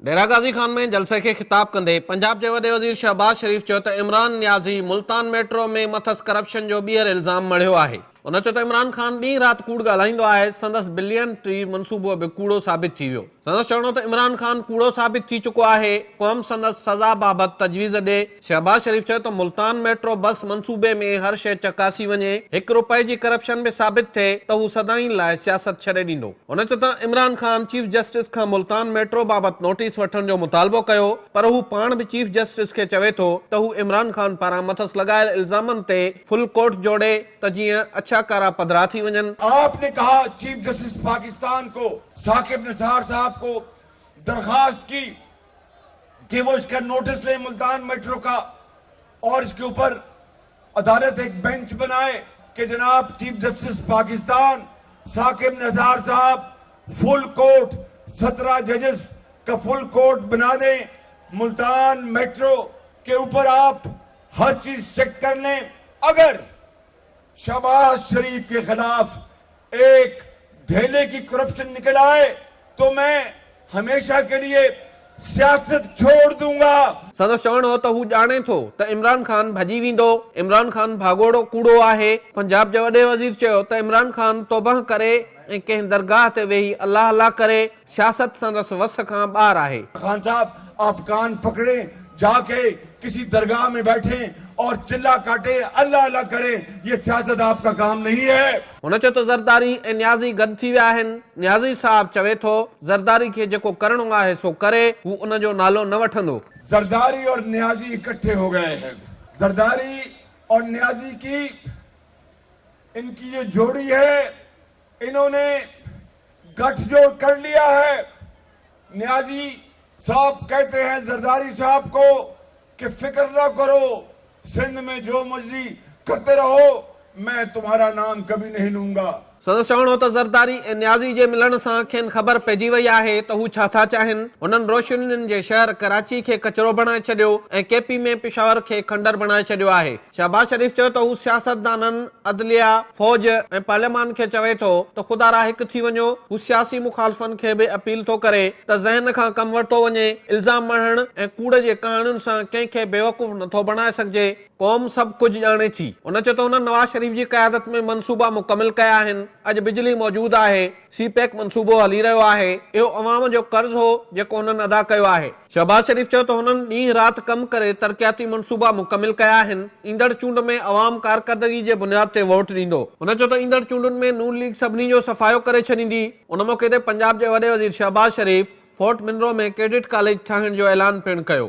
डेरा गाज़ी खान में जलसे खे खिताब कंदे पंजाब जे वॾे वज़ीर शहबाज शरीफ़ चयो त इमरान नियाज़ी मुल्तान मेट्रो में मथस करप्शन जो ॿीहर इल्ज़ाम मढ़ियो आहे। उन चयो त इमरान खान ॾींहुं राति कूड़ ॻाल्हाईंदो आहे, संदसि बिलियन टी मनसूबो बि कूड़ो साबित थी वियो। संदसि चवणो त इमरान खान कूड़ो साबित थी चुको आहे। क़ौम संदसि सज़ा बाबति तजवीज़ ॾे। शहबाज शरीफ़ चयो त मुल्तान मेट्रो बस मनसूबे में हर शइ चकासी वञे, ₹1 जी करप्शन बि साबित थिए त हू सदाईं लाइ सियासत छॾे ॾींदो। उन चयो त इमरान खान चीफ जस्टिस खां मुल्तान मेट्रो बाबति नोटिस वठण जो मुतालबो कयो, पर हू पाण बि चीफ जस्टिस खे चवे थो त हू इमरान खान पारां मथस लॻायल इल्ज़ामनि ते फुल कोर्ट जोड़े त जीअं अछा कारा पधरा थी वञनि। आपने कहा चीफ जस्टिस पाकिस्तान को साकिब निसार साहब को दरखास्त की कि वो इसका नोटिस ले मुल्तान मेट्रो का और इसके ऊपर अदालत एक बेंच बनाए कि जनाब चीफ जस्टिस पाकिस्तान साकिब निसार साहब फुल कोर्ट 17 जजेस का फुल कोर्ट बना दें। मुल्तान मेट्रो के ऊपर आप हर चीज चेक कर लें। अगर शहबाज शरीफ के खिलाफ एक धेले की करप्शन निकल आए तो मैं हमेशा के लिए सियासत छोड़ दूंगा। संदसि चवणो हो त हू ॼाणे थो त इमरान खान भॼी वेंदो। इमरान खान भागोड़ो कूड़ो आहे। पंजाब जे वॾे वज़ीर चयो त इमरान खान तौबह करे ऐं कंहिं दरगाह ते वेही अल्लाह अल्लाह करे सियासत संदसि वस खां ॿाहिरि आहे। खान साहब आप कान पकड़े, जाके किसी दरगाह में बैठे और चिल्ला काटे अल्लाह अल्लाह करे, ये सियासत आपका काम नहीं है। हुन चयो त ज़रदारी ऐं नियाज़ी गॾु थी विया आहिनि। नियाज़ी साहब चवे थो ज़रदारी खे जेको करणो आहे सो करे, हू उन जो नालो न वठंदो। जरदारी और नियाजी इकट्ठे हो गए हैं। जरदारी और नियाजी की इनकी जो जोड़ी है, इन्होंने गठजोड़ कर लिया है। नियाजी साहब कहते हैं जरदारी साहब को कि फिक्र ना करो, सिंध में जो मर्जी करते रहो, मैं तुम्हारा नाम कभी नहीं लूंगा। संदसि चवणो त ज़रदारी ऐं नियाज़ी जे मिलण सां खेनि ख़बर पइजी वई आहे त हू छा था चाहिनि। उन्हनि रोशनियुनि जे शहर कराची खे कचरो बणाए छॾियो ऐं केपी में पेशावर खे खंडर बणाए छॾियो आहे। शहबाज शरीफ़ चयो त हू सियासतदाननि, अदलिया, फौज ऐं पार्लियामान खे चवे थो त ख़ुदा रा हिकु थी वञो। हू सियासी मुखालफ़नि खे बि अपील थो करे त ज़हन खां कमु वरितो वञे। इल्ज़ाम मढ़ण ऐं कूड़ जे कहाणियुनि सां कंहिंखे बेवकूफ़ नथो बणाए सघिजे। क़ौम सभु कुझु ॼाणे थी। उन चयो त हुन नवाज़ शरीफ़ जी क़यादत में मनसूबा मुकमिल कया आहिनि। अॼु बिजली मौजूदु आहे। सीपैक मनसूबो हली रहियो आहे। इहो अवाम जो कर्ज़ हो जेको हुननि अदा कयो आहे। शहबाज शरीफ़ चयो त हुननि ॾींहुं राति कमु करे तरक़ियाती मनसूबा मुकमिल कया आहिनि। ईंदड़ चूंड में अवाम कारकर्दगी जे बुनियाद ते वोट ॾींदो। हुन चयो त ईंदड़ चूंडुनि में नून लीग सभिनी जो सफ़ायो करे छॾींदी। उन मौक़े ते पंजाब जे वॾे वज़ीर शहबाज शरीफ़ फोर्ट मिनरो में कैडेट कॉलेज ठाहिण जो ऐलान पिणु कयो।